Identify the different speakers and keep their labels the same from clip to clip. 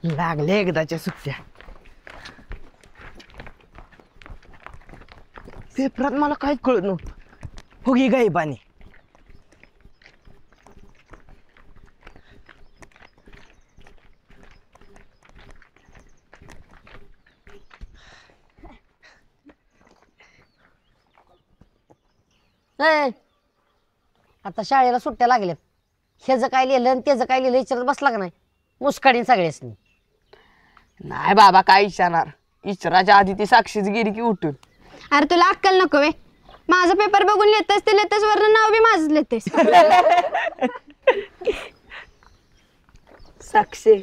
Speaker 1: लागले एकदाच्या सुट्ट्या. पेपरात मला काहीच कळत नव्हतं. होगी गायबानी.
Speaker 2: आता शाळेला सुट्ट्या लागल्यात. ह्याचं काय लिहिलं आणि त्याचं काय लिहिलं विचारत बसला का नाही? मुस्काडीन सगळ्यासनी.
Speaker 1: नाही बाबा काय विचारणार. विचाराच्या आधी ती साक्षीच गेली की उठून.
Speaker 3: अरे तुला अक्कल नको वे. माझा पेपर बघून लिहितेस ते लिहितेस वरनं नाव बी माझंच लिहितेस.
Speaker 1: साक्षी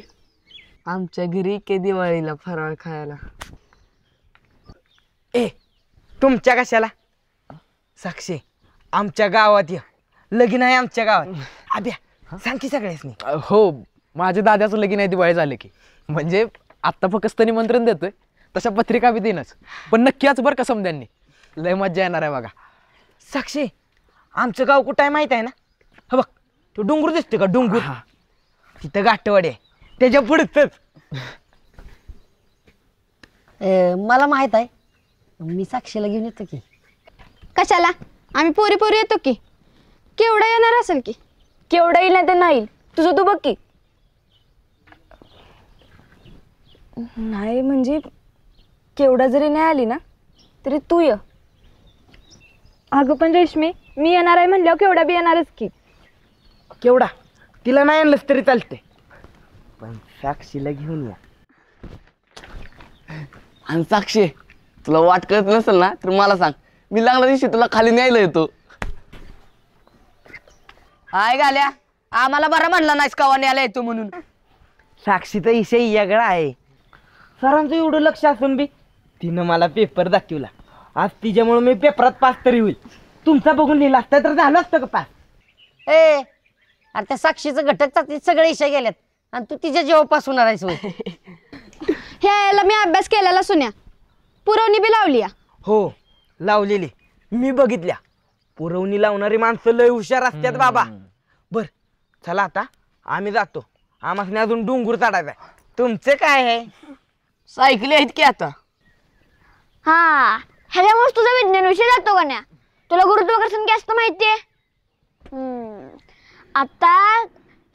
Speaker 1: आमच्या घरी के दिवाळीला फराळ खायला. ए तुमच्या कशाला? साक्षी आमच्या गावात या. लगीन आहे आमच्या गावात. आब्या सांग की सगळ्यासनी.
Speaker 4: हो माझ्या दादाचं लगीन आहे दिवाळी झाले की. म्हणजे आत्ता फक्त निमंत्रण देतोय तशा पत्रिका बी देणंच. पण नक्की आज बरं का समद्यांनी लय मज्जा येणार आहे बघा.
Speaker 1: साक्षी आमचं गाव कुठं आहे माहित आहे ना? हा बघ तो डोंगर दिसतो का? डोंगर तिथं गाठवाडी आहे. त्याच्या पुढचंच.
Speaker 2: मला माहित आहे. मी साक्षीला घेऊन येतो की.
Speaker 3: कशाला? आम्ही पोरी पोरी येतो की. केवढा येणार असेल की.
Speaker 5: केवढा येईल नाही तर नाही. तुझं तू बघ की. नाही म्हणजे केवढा जरी नाही आली ना तरी तू ये. अगं पण रेशमी मी येणार आहे म्हणल्यावर केवढा बी येणारच की.
Speaker 1: केवढा तिला नाही आणलंच तरी चालते. पण साक्षीला घेऊन या.
Speaker 6: आणि साक्षी तुला वाट कळत नसेल ना तर मला सांग. मी लागला दिवशी तुला खाली न्यायला येतो.
Speaker 2: हाय गाल्या. आम्हाला बरं म्हणला नाहीस कवा न्यायला येतो म्हणून.
Speaker 1: साक्षीचा विषय यागळा आहे. सरांचं एवढं लक्ष असून बी तिनं मला पेपर दाखवला. आज तिच्यामुळे मी पेपरात पास तरी होईल. तुमचा बघून लिहिला असता तर झालं असतं का पास?
Speaker 2: अरे त्या साक्षीचं घटक सगळे विषय गेल्यात आणि तू तिच्या जेव्हापास होणार आहेस होय.
Speaker 3: ह्याला मी अभ्यास केलेला सुन्या. पुरवणी बी लावली या.
Speaker 1: हो लावलेली मी बघितल्या. पुरवणी लावणारी माणसं लय हुशार असतात बाबा. बर चला आता आम्ही जातो. आम्हाला अजून डोंगर चढायचा. तुमचं काय आहे?
Speaker 2: सायकली आहेत की आता.
Speaker 5: हा ह्याच्यामुळेच तुझा विज्ञान विषय जातो का नाही. तुला गुरुत्वाकर्षण जास्त माहितीये. आता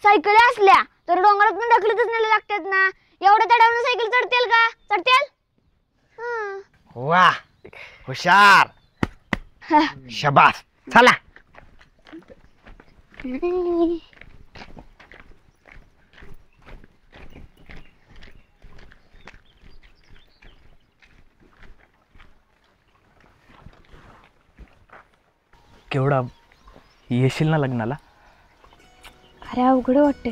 Speaker 5: सायकली असल्या तर डोंगरात पण ढकलतच नाही लागतात ना. एवढ्या चढावून सायकल चढतील का? चढतील.
Speaker 1: वा हुशार. शबास चला.
Speaker 4: केवढा येशील ना लग्नाला?
Speaker 5: अरे अवघड वाटते.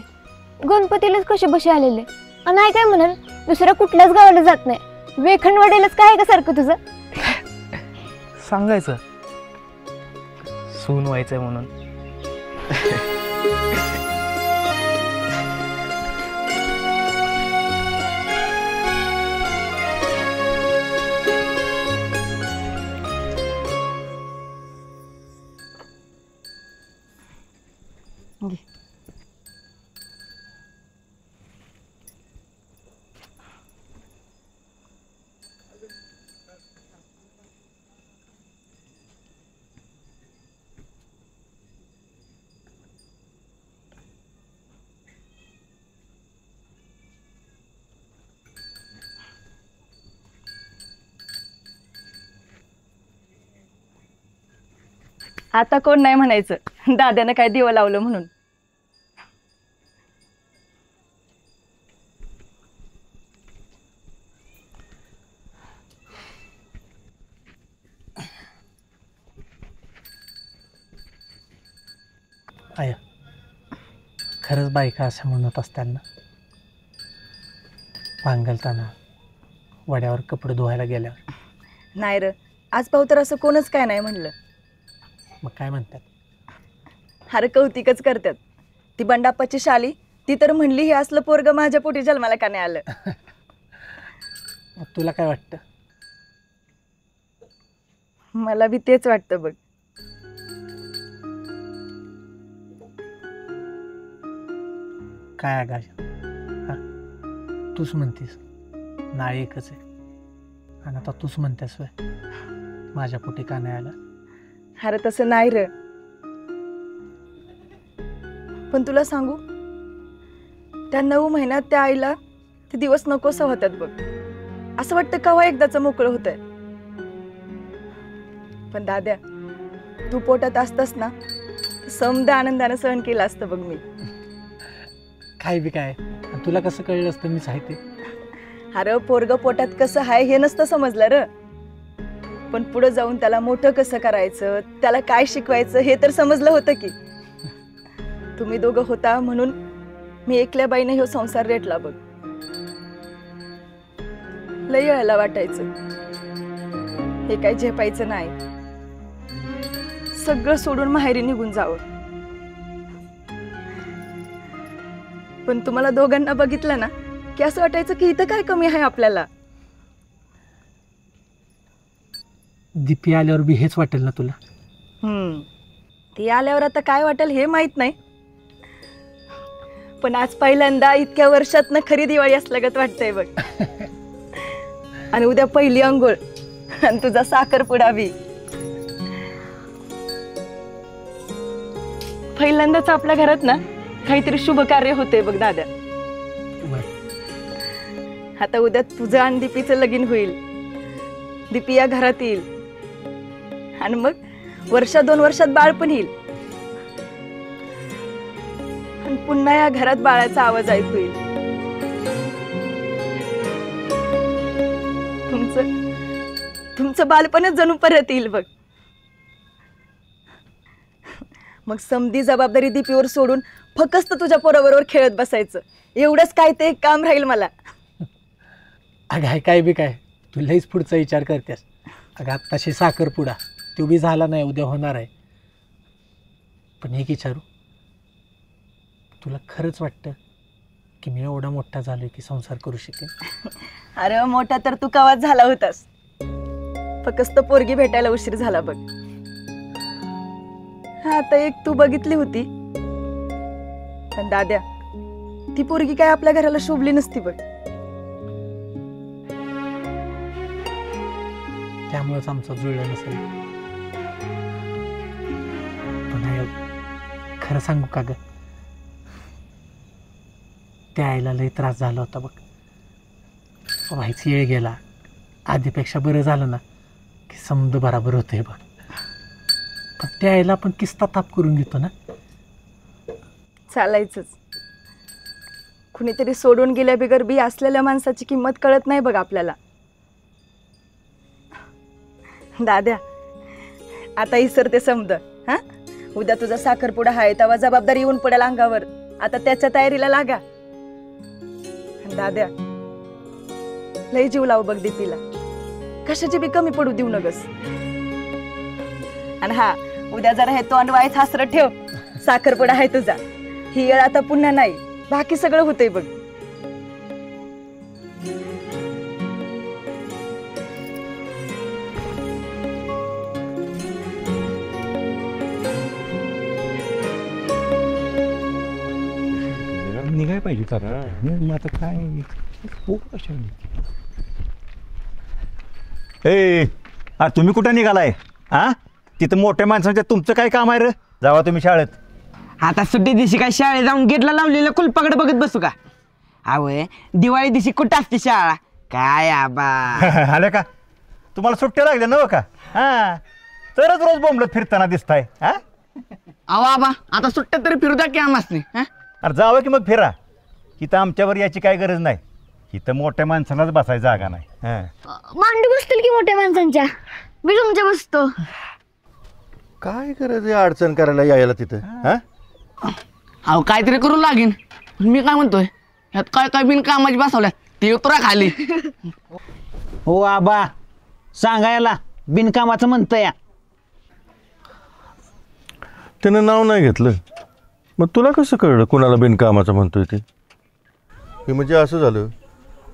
Speaker 5: गणपतीलाच कसे बसे आलेले आणि नाही काय म्हणाल दुसऱ्या कुठल्याच गावाला जात नाही. वेखणवाडीलाच काय का सारखं तुझं?
Speaker 4: सांगायचं सून व्हायचंय म्हणून.
Speaker 5: आता कोण नाही म्हणायचं दाद्यानं काय दिवं लावलं म्हणून.
Speaker 7: आया खरंच बायका असं म्हणत असताना भांगलताना वड्यावर कपडे धुवायला गेल्यावर.
Speaker 5: नाही र आज पाहू तर असं कोणच काय नाही म्हणलं.
Speaker 7: मग काय म्हणतात?
Speaker 5: अरे कौतिकच करतात. ती बंडाप्पाची शाली ती तर म्हणली हे असलं पोरग माझ्या पोटी जन्माला का नाही आलं.
Speaker 7: मग तुला काय वाटतं?
Speaker 5: मला बी तेच वाटतं बघ.
Speaker 7: काय आगाश हा तूच म्हणतीस ना एकच आहे आणि आता तूच म्हणतेस वय माझ्या पोटी का नाही आला.
Speaker 5: अरे तसं नाही र, पण तुला सांगू त्या 9 महिन्यात त्या आईला ते दिवस नकोसं होतात बघ. असं वाटतं केव्हा एकदाच मोकळं होतंय. पण दाद्या तू पोटात असतास ना समद आनंदानं सहन केलं असतं बघ मी.
Speaker 7: काय बी काय आणि तुला कसं कळलं असतं मीच आहे ते.
Speaker 5: अरे पोरग पोटात कसं आहे हे नसतं समजलं र, पण पुढे जाऊन त्याला मोठं कसं करायचं, त्याला काय शिकवायचं हे तर समजलं होतं की. तुम्ही दोघं होता म्हणून मी एकल्या बाईने हे संसार रेटला बघ. लय यायला वाटायचं हे काय झेपायचं नाही, सगळं सोडून माहेरी निघून जावं. पण तुम्हाला दोघांना बघितलं ना की असं वाटायचं की इथं काय कमी आहे आपल्याला.
Speaker 7: दीपी आल्यावर बी हेच वाटेल ना तुला.
Speaker 5: ती आल्यावर आता काय वाटेल हे माहित नाही, पण आज पहिल्यांदा इतक्या वर्षातनं खरी दिवाळी असल्यागत वाटतंय बघ. आणि उद्या पहिली अंघोळ आणि तुझा साखरपुडा बी. पहिल्यांदाच आपल्या घरात ना काहीतरी शुभ कार्य होते बघ दादा. आता उद्या तुझं आणि दीपीचं लगीन होईल, दीपी या घरात येईल आणि मग 1-2 वर्षात बाळ पण येईल आणि पुन्हा या घरात बाळाचा आवाज ऐकू येईल. तुमचं बालपणच जणू परत येईल बघ. मग समधी जबाबदारी दीपीवर सोडून फक्त तुझ्या पोराबरोबर खेळत बसायचं, एवढंच काय ते एक काम राहील मला.
Speaker 7: अगं आहे काय बी काय तू लईच पुढचा विचार करतेस. अगं आत्ताशी साखरपुडा तो बी झाला नाही, उद्या होणार आहे. पण एक विचारू, तुला खरंच वाटतं की मी एवढा मोठा झालोय की संसार करू शकेन?
Speaker 5: अरे मोठा तर तू कवाच झाला होतास, फक्त पोरगी भेटायला उशीर झाला बघ. हा आता एक तू बघितली होती, पण दाद्या ती पोरगी काय आपल्या घराला शोभली नसती बघ.
Speaker 7: त्यामुळेच आमचं जुळलं नसेल. पण खरं सांगू का ग, त्या आईला लई त्रास झाला होता बघ. व्हायची वेळ गेला, आधीपेक्षा बरं झालं ना की समज बराबर होतंय बघ. पण त्या आईला आपण किस्ता ताप करून घेतो ना.
Speaker 5: चालायचंच, कुणीतरी सोडून गेल्या बिगर बी असलेल्या माणसाची किंमत कळत नाही बघ आपल्याला. दाद्या आता इसरते समद. हा उद्या तुझा साखरपुडा आहे तेव्हा जबाबदारी येऊन पडेल अंगावर. आता त्याच्या तयारीला लागा. दाद्या लय जीव लावू बघ दीपीला, कशाची बी कमी पडू देऊ नगस. आणि हा उद्या जरा हे तोंड वाईच हासर ठेव, साखरपुडा आहे तुझा. ही वेळ आता पुन्हा नाही, बाकी सगळं होतंय बघ.
Speaker 8: निघाय पाहिजे आता काय अरे तुम्ही कुठं निघालाय? हा तिथं मोठ्या माणसांच्या तुमचं काय काम आहे रे? जावा तुम्ही शाळेत.
Speaker 1: आता सुट्टी दिवशी काय शाळेत जाऊन गेटला लावलेल्या कुलपाकडे बघत बसू का? आवय दिवाळी दिवशी कुठं असते शाळा काय आबा?
Speaker 8: आले का तुम्हाला सुट्ट्या लागल्या नव का? हा तरच रोज बोंबलत फिरताना दिसताय. हा
Speaker 6: अहो आबा आता सुट्ट्या तरी फिरू द्या की आम्हासनी.
Speaker 8: अरे जावं की मग फिरा. इथं आमच्यावर याची काय गरज नाही, इथं मोठ्या माणसांनाच बसायची जागा नाही.
Speaker 3: मांडी बसतील की मोठ्या माणसांच्या, मी तुमच्या बसतो.
Speaker 9: काय गरज आहे अडचण करायला यायला तिथं? हा
Speaker 6: अहो काहीतरी करू लागेन. मी काय म्हणतोय, ह्यात काय काय बिन कामाची बसवल्या ती उतरा खाली.
Speaker 10: हो आबा सांगायला बिनकामाचं म्हणतं या.
Speaker 9: त्यानं नाव नाही घेतलं, मग तुला कसं कळलं कुणाला बिनकामाचं म्हणतोय ते? हे म्हणजे असं झालं,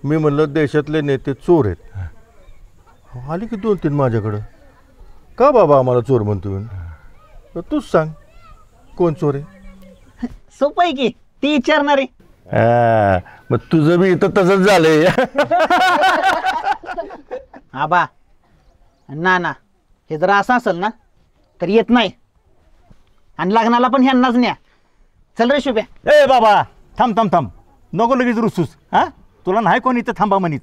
Speaker 9: मी म्हणलं देशातले नेते चोर आहेत. आले की 2-3 माझ्याकडं. का बाबा आम्हाला चोर म्हणतो? तूच सांग कोण चोर आहे?
Speaker 10: सोपं आहे की ती विचारणार आहे.
Speaker 9: मग तुझं बी इथं तसंच झालंय.
Speaker 10: आबा ना ना हे जर असं असेल ना तर येत नाही आणि लग्नाला पण ह्यांनाच न्या. चल रे शुभ्या.
Speaker 8: ए बाबा थांब थांब थांब, नको लगेच रुसूस. हा तुला नाही कोण इथं थांबा म्हणीत.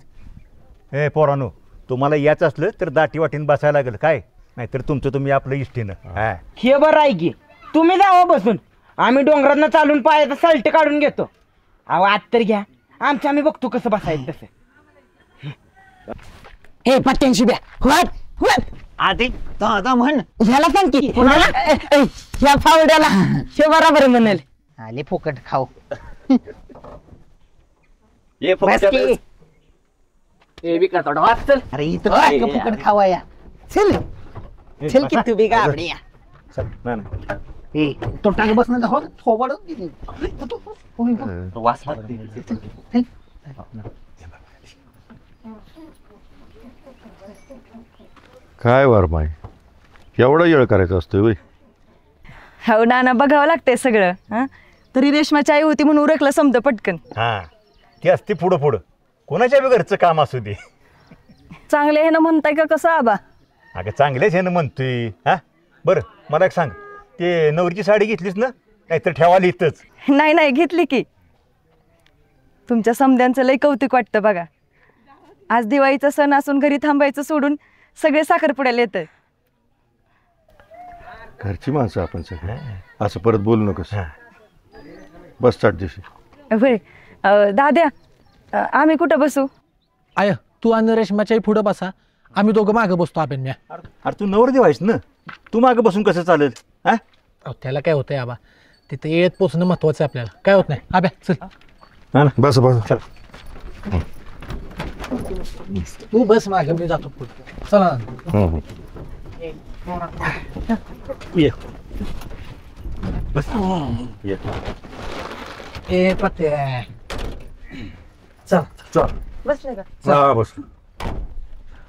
Speaker 8: ए पोरानो, तुम्हाला याच असलं तर दाटी वाटीन बसायला लागेल काय, नाहीतर तुमचं तुम्ही आपलं इष्टीनं. हा
Speaker 1: हे बरं आहे की तुम्ही जावा बसून, आम्ही डोंगरातनं चालून पायाचा सल्ट काढून घेतो. अहो आत तर घ्या, आमचं आम्ही बघतो कसं बसायचं तसं.
Speaker 2: हे पत्त्यांशी द्या व्हट
Speaker 10: आधी दादा म्हण.
Speaker 2: ह्याला सांग की ह्या फावड्याला हे बरोबर म्हणेल.
Speaker 10: आले फुकट खाऊ.
Speaker 8: ये
Speaker 10: बस की.
Speaker 6: हे बी करतो वाच चल.
Speaker 10: अरे इथं काय फुकट खावा या.
Speaker 2: चल चल की तू बी गाबडी या.
Speaker 8: चल, नाही, नाही.
Speaker 10: ए तो टाक बस ना हो थोबड.
Speaker 6: वाच
Speaker 9: काय वरमाय एवढा येळ करायचा असतोय वय?
Speaker 5: हो नाना, बघावं लागतंय सगळं. हा तरी रेशमाची आई होती म्हणून उरकलं समजा पटकन.
Speaker 8: हा ती असते पुढं पुढं, कोणाच्या बी घरचं काम असू दे.
Speaker 5: चांगले हे ना म्हणताय का कसं आबा?
Speaker 8: अगं चांगलेच हे ना म्हणतोय. हा बरं मला एक सांग, ते नवरीची साडी घेतलीस ना, नाहीतर ठेवायला इथंच.
Speaker 5: नाही नाही घेतली की. तुमच्या समद्यांचं लय कौतुक वाटतं बघा. आज दिवाळीचा सण असून घरी थांबायचं सोडून सगळे साखरपुड्याला येतं.
Speaker 9: घरची माणसं आपण सगळे, असं परत बोलू नकोस. बस चाट दिवशी.
Speaker 5: होय दाद्या, आम्ही कुठं बसू?
Speaker 7: आय तू आणि रेशमाच्या पुढं बसा, आम्ही दोघं मागं बसतो. आपण म्या
Speaker 8: अरे तू नवरदेव आहेस ना, तू मागं बसून कसं चालेल? हा
Speaker 7: त्याला काय होतंय आबा, तिथे येत पोचणं महत्वाचं आहे आपल्याला. काय होत नाही आब्या चल.
Speaker 9: बस बस चल.
Speaker 7: तू बस मागं, मी जातो पुढे. चला
Speaker 8: ये बस ये.
Speaker 7: ए पत्ते चल
Speaker 8: चल
Speaker 5: बसले का?
Speaker 8: हा बस.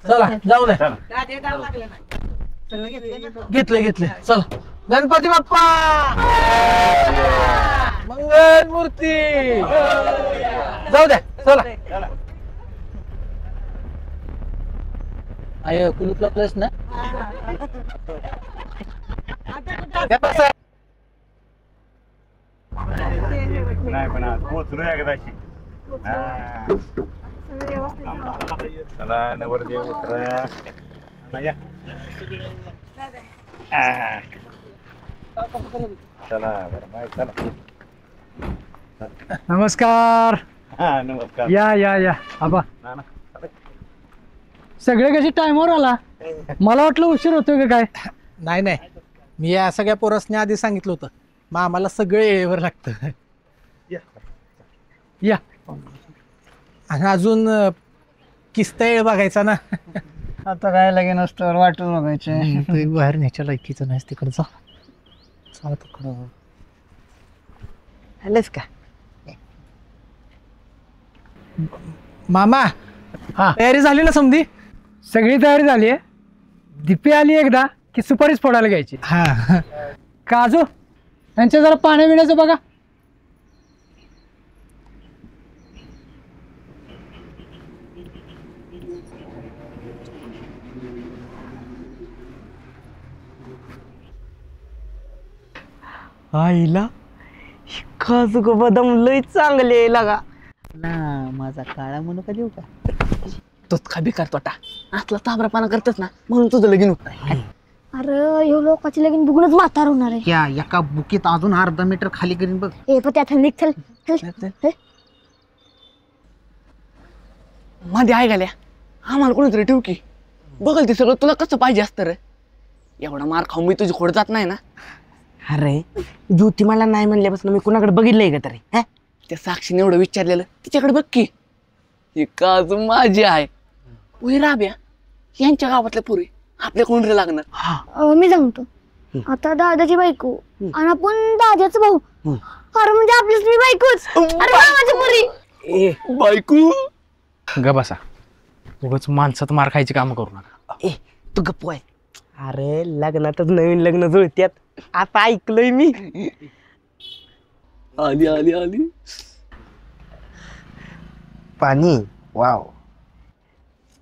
Speaker 7: चला जाऊ दे. घेतले घेतले चल. गणपती बाप्पा मंगल मूर्ती. जाऊ द्या चला. आय कुलूप लपलंस ना.
Speaker 8: नाही पण आज पोचलो एकदाची. चला नवरदेव उतरा. या. चला बरं बाय चला.
Speaker 7: नमस्कार.
Speaker 8: हा नमस्कार.
Speaker 7: या या या आबा.
Speaker 8: ना, ना.
Speaker 7: सगळे कशी टाइमवर आला, मला वाटलं उशीर होतोय का काय. नाही नाही, मी या सगळ्या पोरासने आधी सांगितलं होतं, मग आम्हाला सगळे वेळेवर लागतं. या आणि अजून किस्ता येळ बघायचा ना.
Speaker 10: आता काय लगे नसतं वाटून बघायचे.
Speaker 7: बाहेर न्यायच्या लायकीचं नाही तिकडचं. चला तिकडं.
Speaker 1: आलेस का
Speaker 7: मामा. हा तयारी झाली ना समधी?
Speaker 11: सगळी तयारी झाली आहे. दिपी आली एकदा की सुपारीच फोडायला घ्यायची.
Speaker 7: हा
Speaker 11: काजू त्यांच्या जरा पाण्या बिण्याचं बघा.
Speaker 1: आईला काजू का बदाम लय चांगले लगा
Speaker 10: ना. माझा काळा म्हणू का देऊ का?
Speaker 6: तोच का बेकार तोटा असला ताबरापणा करतच ना, म्हणून तुझं लगीन होत नाही.
Speaker 3: अरे ह्यो लोकांची लगीन बघूनच म्हातार होणार आहे.
Speaker 10: या एका बुकीत अजून अर्धा मीटर खाली करीन बघ.
Speaker 3: ए पण त्यात निघ चल चल.
Speaker 6: मध्ये आहे गाल्या, आम्हाला कोणीतरी ठेव की. बघल ते सगळं तुला कसं पाहिजे असतं रे. एवढा मार खाऊन मी तुझी खोड जात नाही ना.
Speaker 1: अरे ज्योती मला नाही म्हणल्यापासून मी कुणाकडे बघितलंय का तरी?
Speaker 6: त्या साक्षीने एवढं विचारलेलं, तिच्याकडे बघ की. ही काजू माझी आहे. वय राब्या, यांच्या गावातल्या पुरी आपल्या कोण रे लागणार.
Speaker 3: मी सांगतो आता दादाची बायको आणि आपण दादाचा भाऊ. अरे म्हणजे आपलीच मी बायकोच. अरे मामाची पुरी.
Speaker 6: बायको
Speaker 4: ग बसा, उगाच माणसात मार खायची काम करू नका.
Speaker 1: ए तू गप्प आहे. अरे लग्नातच नवीन लग्न जुळत्यात आता ऐकलंय मी.
Speaker 6: आली आली आली.
Speaker 1: पाणी. वाव.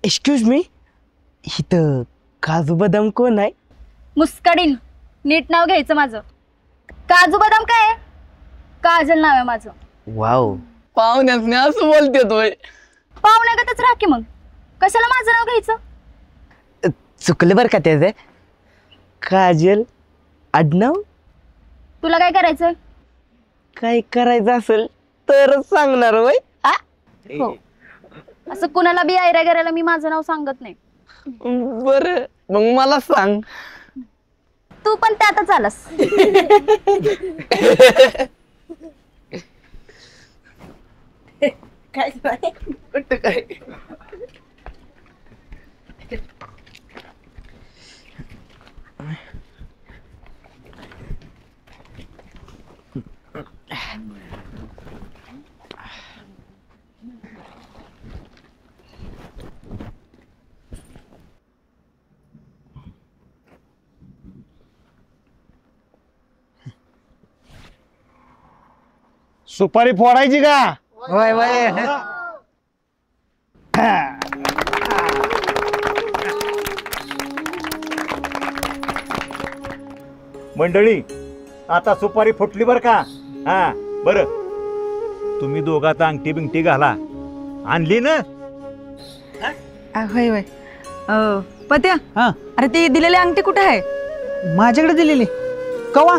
Speaker 1: एक्सक्यूज मी, इथं काजू बदाम कोण आहे?
Speaker 3: मुस्काडीन, नीट नाव घ्यायचं माझं. काजू बदाम काय? काजल नाव आहे माझं.
Speaker 1: वाव.
Speaker 6: पाहुण्यासने असं बोलते तोय.
Speaker 3: पाहुण्यागतच राहा की मग, कशाला माझं नाव घ्यायचं?
Speaker 1: चुकलं बरं का त्याचं. काजल आडनाव.
Speaker 3: तुला काय करायचं?
Speaker 1: काय करायचं असेल तरच सांगणार होय.
Speaker 3: हो, असं कुणाला बी आयऱ्या करायला मी माझं नाव सांगत नाही.
Speaker 6: बरं मग मला सांग.
Speaker 3: तू पण त्यातच आलास.
Speaker 1: काय
Speaker 6: काय
Speaker 10: सुपारी फोडायची का?
Speaker 11: वय वय.
Speaker 8: मंडळी आता सुपारी फुटली बर का? हा बर, तुम्ही दोघात अंगठी बिंगठी घाला. आणली ना?
Speaker 5: होय होय. पत्या,
Speaker 10: हा,
Speaker 5: अरे ती दिलेली अंगठी कुठे आहे?
Speaker 10: माझ्याकडे दिलेली. कवा?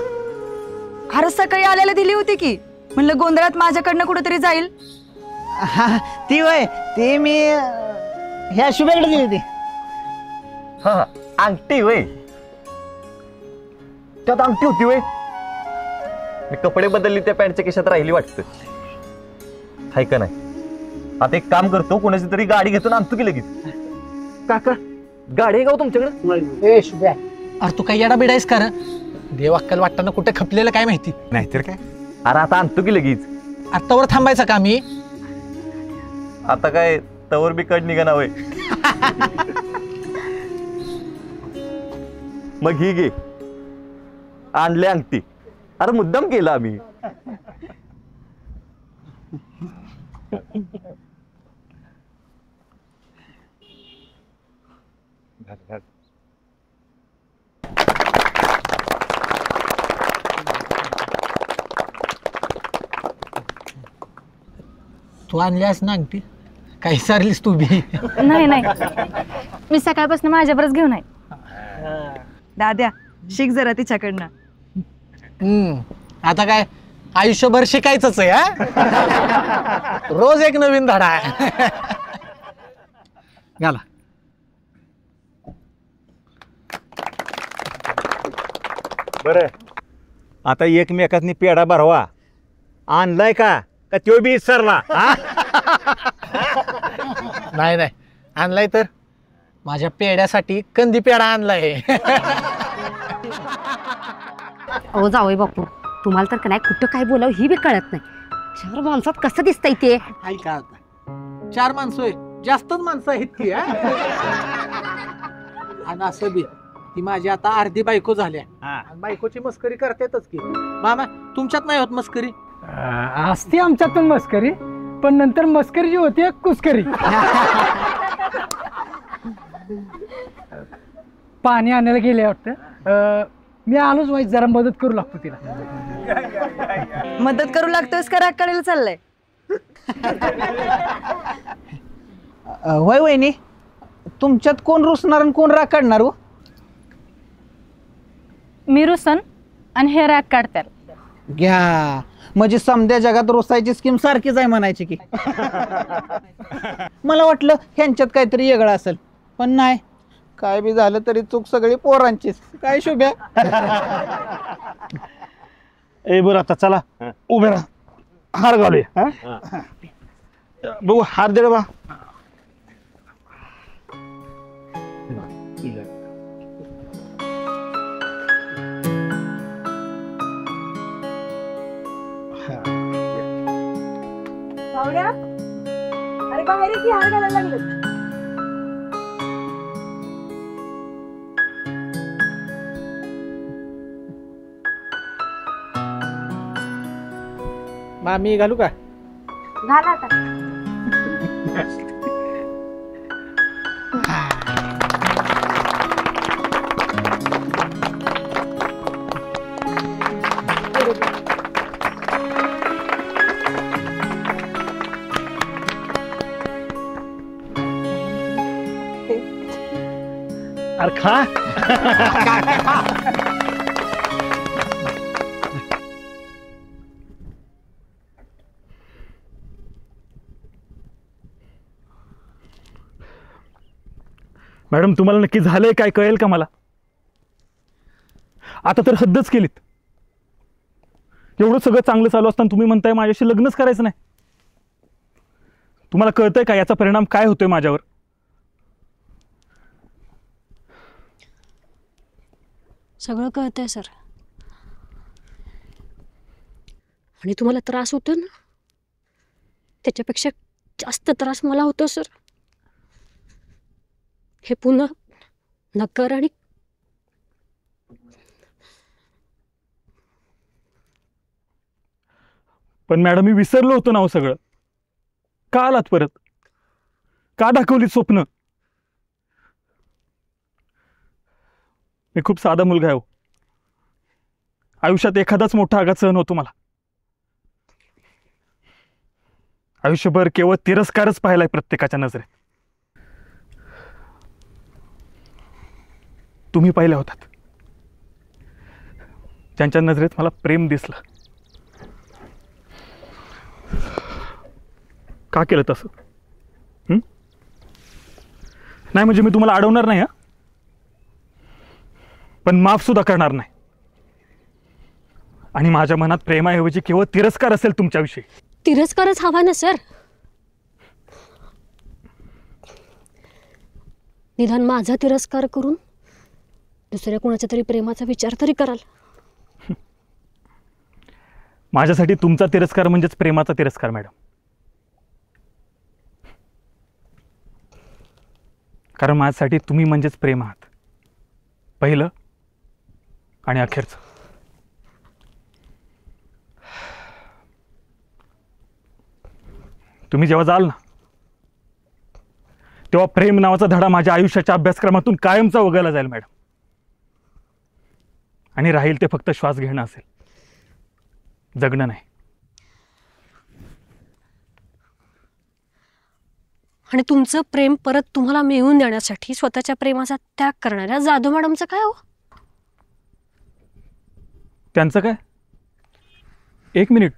Speaker 5: अरे सकाळी आल्याला दिली होती की, म्हणलं गोंधळात माझ्याकडनं कुठेतरी जाईल.
Speaker 10: हा, ती वय ती मी ह्या शुभ्याकडे दिली ती.
Speaker 12: हा अंगठी वय, त्यात अंगठी होती वय. मी कपडे बदलली, त्या पॅन्टच्या खिशात राहिली वाटतं. हाय का नाही? आता एक काम करतो, कोणाची तरी गाडी घेतो आणतो की लगेच. काका गाडी आहे का तुमच्याकडे?
Speaker 7: ए शुभ्या, अरे तू काही येडा बिडायस का? देव अक्कल वाटताना कुठे खपलेलं काय माहिती.
Speaker 8: नाहीतर काय.
Speaker 12: अरे आता आणतो की लगेच.
Speaker 7: आत्तावर थांबायचं का मी?
Speaker 12: आता काय तवर बी कड निघा वय. मग ही घे, आणले अंगठी. अरे मुद्दाम केला आम्ही.
Speaker 7: तू आणल्यास ना अंगठी? काही सारलीस तू बी?
Speaker 3: नाही नाही, मी सकाळपासून माझ्यावरच घेऊन आहे.
Speaker 5: दाद्या, शिक जरा तिच्याकडनं.
Speaker 7: आता काय आयुष्यभर शिकायचंच आहे. हा, रोज एक नवीन धडा आहे. घाला.
Speaker 8: बर, आता एकमेकांनी पेढा भरवा. आणलाय का त्यो बी सरला?
Speaker 7: नाही नाही, आणलाय तर माझ्या पेड्यासाठी कंदी पेढा आणलाय.
Speaker 2: अहो जावई बापू, तुम्हाला तर का नाही कुठं काय बोलावं ही बी कळत नाही. 4 माणसात कसं दिसतंय ते?
Speaker 7: ऐका आता, 4 माणसं आहे, जास्तच माणसं आहेत ती. आणि असं बी ती माझी आता अर्धी बायको झाल्या. आणि बायकोची मस्करी करतातच की. मामा तुमच्यात नाही होत मस्करी?
Speaker 11: असते आमच्यातून मस्करी, पण नंतर मस्करी जी होती कुस्करी. पाणी आणायला गेले वाटतं. मी आलोच वाईट, जरा मदत करू लागतो तिला.
Speaker 5: मदत करू लागतोयस का राग काढायला चाललाय?
Speaker 10: होय वहिनी, तुमच्यात कोण रुसणार आणि कोण राग काढणार? हो,
Speaker 3: मी रुसन आणि हे राग काढतात.
Speaker 10: घ्या, म्हणजे समध्या जगात रोसायची स्कीम सारखीच आहे म्हणायची की. मला वाटलं ह्यांच्यात काहीतरी वेगळं असेल, पण नाही. काय बी झालं तरी चूक सगळी पोरांचीच. काय शुभ्या? ए बरं, आता चला उभे राहा, हार घालूया. बघू, हार दे बा.
Speaker 5: अरे बाहेर की हार घालायला लागलं.
Speaker 7: मामी घालू का?
Speaker 2: घाला आता.
Speaker 8: अरे खा.
Speaker 13: मॅडम तुम्हाला नक्की झालंय काय कळेल का मला? आता तर हद्दच केलीत. एवढं सगळं चांगलं चालू असताना तुम्ही म्हणताय माझ्याशी लग्नच करायचं नाही. तुम्हाला कळतंय का याचा परिणाम काय होतोय माझ्यावर?
Speaker 14: सगळं कळतंय सर. आणि तुम्हाला त्रास होतो ना, त्याच्यापेक्षा जास्त त्रास मला होतो सर. हे पुन्हा नकार आणि
Speaker 13: पण मॅडम मी विसरलो होतो ना हो सगळं. का आलात परत? का दाखवली स्वप्न? मी खूप साधा मुलगा आहे हो. आयुष्यात एखादाच मोठा आघात सहन होतो मला. आयुष्यभर केवळ तिरस्कारच पाहिलाय प्रत्येकाच्या नजरेत. तुम्ही पाहिल्या होतात, ज्यांच्या नजरेत मला प्रेम दिसलं. का केलं तसं? नाही म्हणजे मी तुम्हाला अडवणार नाही, पण माफ सुद्धा करणार नाही. आणि माझ्या मनात प्रेमाऐवजी केवळ तिरस्कार असेल तुमच्याविषयी.
Speaker 14: तिरस्कारच हवा ना सर. निदान माझा तिरस्कार करून दुसऱ्या कोणाच्या तरी प्रेमाचा विचार तरी कराल.
Speaker 13: माझ्यासाठी तुमचा तिरस्कार म्हणजेच प्रेमाचा तिरस्कार मॅडम. कारण माझ्यासाठी तुम्ही म्हणजेच प्रेम आहात, पहिलं आणि अखेरचं. तुम्ही जेव्हा जाल ना, तेव्हा प्रेम नावाचा धडा माझ्या आयुष्याच्या अभ्यासक्रमातून कायमचा वगळला जाईल मॅडम. आणि राहील ते फक्त श्वास घेणं असेल, जगणं नाही.
Speaker 14: आणि तुमचं प्रेम परत तुम्हाला मिळवून देण्यासाठी स्वतःच्या प्रेमाचा त्याग करणाऱ्या जाधव मॅडमचं काय हो?
Speaker 13: त्यांचं काय? एक मिनिट,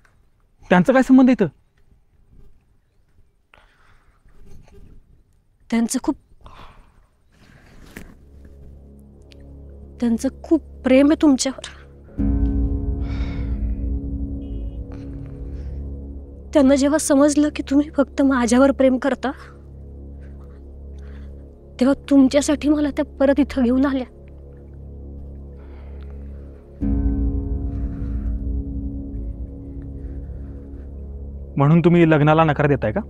Speaker 13: त्यांचं काय संबंध इथं?
Speaker 14: त्यांचं खूप प्रेम आहे तुमच्यावर. त्यांना जेव्हा समजलं की तुम्ही फक्त माझ्यावर प्रेम करता, तेव्हा तुमच्यासाठी मला त्या परत इथं घेऊन आल्या.
Speaker 13: म्हणून तुम्ही लग्नाला नकार देताय का?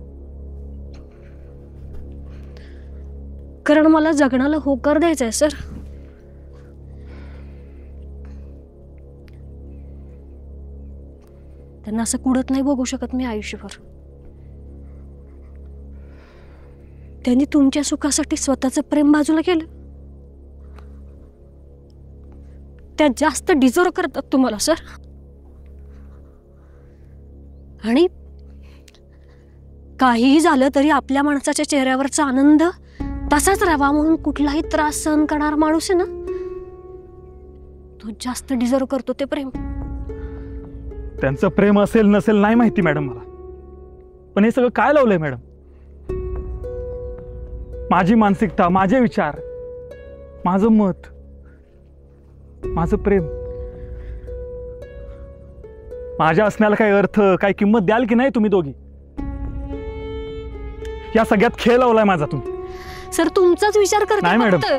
Speaker 14: कारण मला जगण्याला होकार द्यायचा आहे सर. त्यांना असं कुडत नाही बघू शकत मी आयुष्यभर. त्यांनी तुमच्या सुखासाठी स्वतःचं प्रेम बाजूला केलं. त्या जास्त डिझर्व करतात तुम्हाला सर. आणि काहीही झालं तरी आपल्या माणसाच्या चेहऱ्यावरचा आनंद तसाच राहावा म्हणून कुठलाही त्रास सहन करणारा माणूस आहे ना, तो जास्त डिझर्व करतो ते प्रेम.
Speaker 13: त्यांचं प्रेम असेल नसेल नाही माहिती मॅडम मला, पण हे सगळं काय लावलंय मॅडम? माझी मानसिकता, माझे विचार, माझं मत, माझं प्रेम, माझ्या असण्याला काही अर्थ, काही किंमत द्याल की नाही तुम्ही दोघी? या सगळ्यात खेळ लावलाय माझा तुम्ही.
Speaker 14: सर तुमचाच विचार करते
Speaker 13: नाही मॅडम,
Speaker 14: फक्त.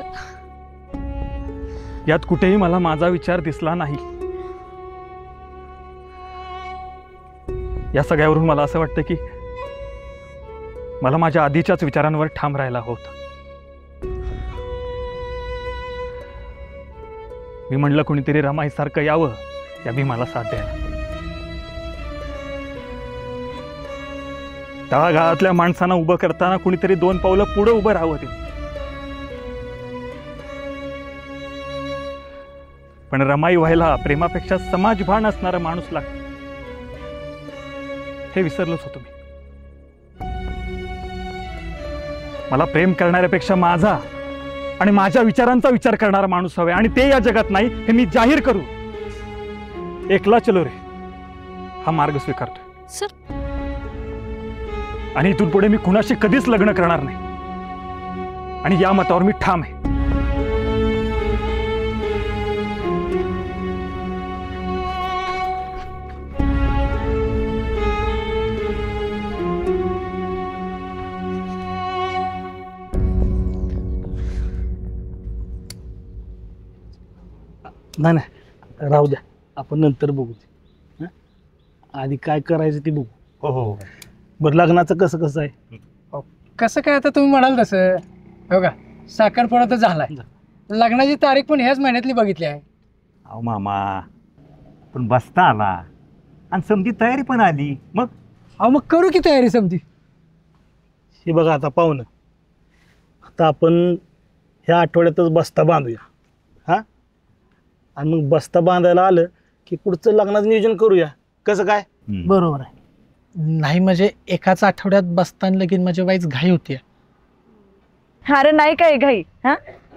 Speaker 13: यात कुठेही मला माझा विचार दिसला नाही. या सगळ्यावरून मला असं वाटतं की मला माझ्या आधीच्याच विचारांवर ठाम राहायला होतं. मी म्हणलं कोणीतरी रमाईसारखं यावं या भीमाला साथ द्यायला. तळागाळातल्या माणसांना उभं करताना कुणीतरी 2 पावलं पुढे उभं राहावं ते. पण रमाई व्हायला प्रेमापेक्षा समाजभान असणारा माणूस लागतो, हे विसरलोच होतो मी. मला प्रेम करणाऱ्यापेक्षा माझा आणि माझ्या विचारांचा विचार करणारा माणूस हवा, आणि ते या जगात नाही हे मी जाहीर करू. एकला चलो रे हा मार्ग स्वीकारतोय
Speaker 14: सर.
Speaker 13: आणि इथून पुढे मी कुणाशी कधीच लग्न करणार नाही, आणि या मतावर मी ठाम आहे.
Speaker 7: नाही नाही राहू द्या, आपण नंतर बघू ते. आधी काय करायचं ते बघू.
Speaker 8: हो हो.
Speaker 7: बरं लग्नाचं कसं आहे?
Speaker 11: कसं काय आता तुम्ही म्हणाल तसं. हो का, साखरपुडा तर झालाय, लग्नाची तारीख पण ह्याच महिन्यातली बघितली आहे.
Speaker 8: अहो मामा, पण बसता आला आणि समजी तयारी पण आली, मग
Speaker 11: अहो मग करू की तयारी समजी.
Speaker 7: हे बघा आता पाहुणं, आता आपण ह्या आठवड्यातच बस्ता बांधूया. हा, आणि मग बस्ता बांधायला आलं की पुढचं लग्नाचं नियोजन करूया. कसं काय?
Speaker 10: बरोबर आहे. नाही म्हणजे एकाच आठवड्यात बसताना लगीन म्हणजे वाईच घाई होती.
Speaker 5: अरे नाही काय घाई, हा,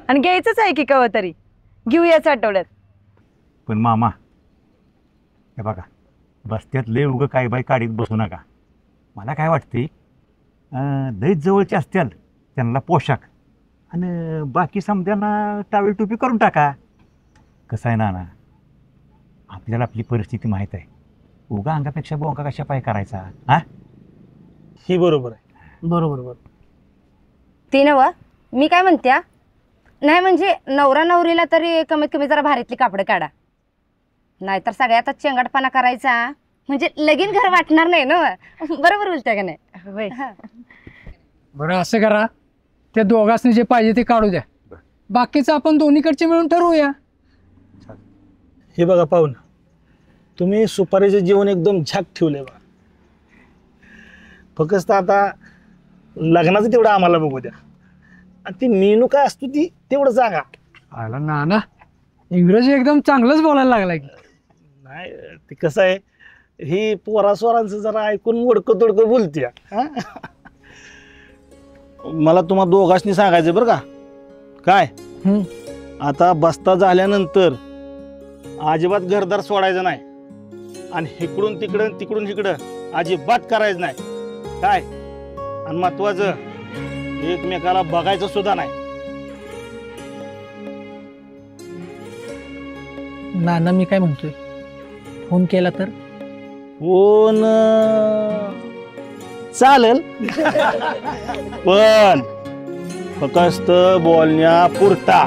Speaker 5: आणि घ्यायचंच आहे की कवा तरी घेऊयाच आठवड्यात.
Speaker 8: पण मामा हे बघा, बस्त्यात लय उगं काय बाई काढीत बसू नका. मला काय वाटते, लयच जवळचे असतील त्यांना पोशाख, आणि बाकी समद्यांना टावेल टोपी करून टाका. कसं आहे ना, आपल्याला आपली परिस्थिती माहीत आहे. उगा अंगापेक्षा बोंगा कशा पाय करायचा. हा,
Speaker 7: ही बरोबर आहे.
Speaker 10: बरोबर.
Speaker 2: ते नव मी काय म्हणत्या, नाही म्हणजे नवरा नवरीला तरी कमीत कमी जरा भारीतली कापडं काढा, नाहीतर सगळ्यात चेंगटपणा करायचा म्हणजे लगीन घर वाटणार नाही ना. बरोबर बोलताय का नाही?
Speaker 11: बरं असं करा, त्या दोघांनी जे पाहिजे ते काढू द्या, बाकीचं आपण दोन्हीकडचे मिळून ठरवूया.
Speaker 7: हे बघा पाहुणं, तुम्ही सुपारीचं जीवन एकदम झाक ठेवलंय बा. फक्त आता लग्नाचं तेवढं आम्हाला बघू द्या, आणि ती मेनू काय असतो ती तेवढं सांगा.
Speaker 11: आला ना इंग्रजी एकदम चांगलंच बोलायला लागलाय की.
Speaker 7: नाही ते कसं आहे, ही पोरास्वरांचं जरा ऐकून मोडकं तोडकं बोलते. मला तुम्हा दोघांनी सांगायचं बरं का. काय आता बस्ता झाल्यानंतर अजिबात घरदार सोडायचं नाही, आणि इकडून तिकडं तिकडून इकडं अजिबात करायचं नाही. काय, आणि महत्वाचं एकमेकाला बघायचं सुद्धा नाही.
Speaker 10: नाना मी काय म्हणतोय, फोन केला तर?
Speaker 7: फोन चालेल, पण फक्त बोलण्यापुरता.